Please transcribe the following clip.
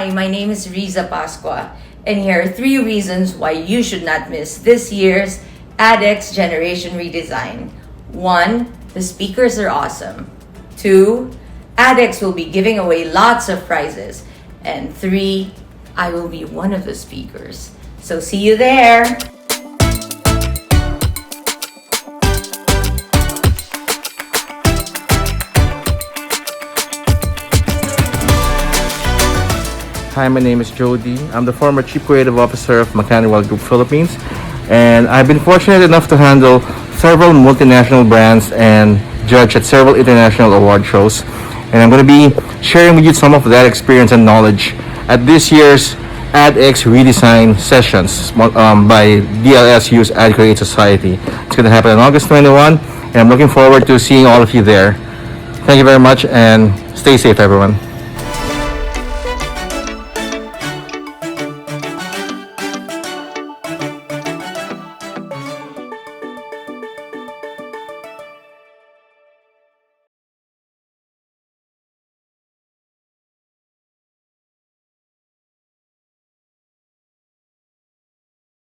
Hi, my name is Rhiza Pascua, and here are 3 reasons why you should not miss this year's AdX Generation Redesign. 1. The speakers are awesome. 2. AdX will be giving away lots of prizes. And 3. I will be one of the speakers. So see you there! Hi, my name is Jody. I'm the former Chief Creative Officer of McCann Philippines, and I've been fortunate enough to handle several multinational brands and judge at several international award shows. And I'm going to be sharing with you some of that experience and knowledge at this year's AdX Redesign Sessions by DLSU's Ad Create Society. It's going to happen on August 21, and I'm looking forward to seeing all of you there. Thank you very much, and stay safe, everyone.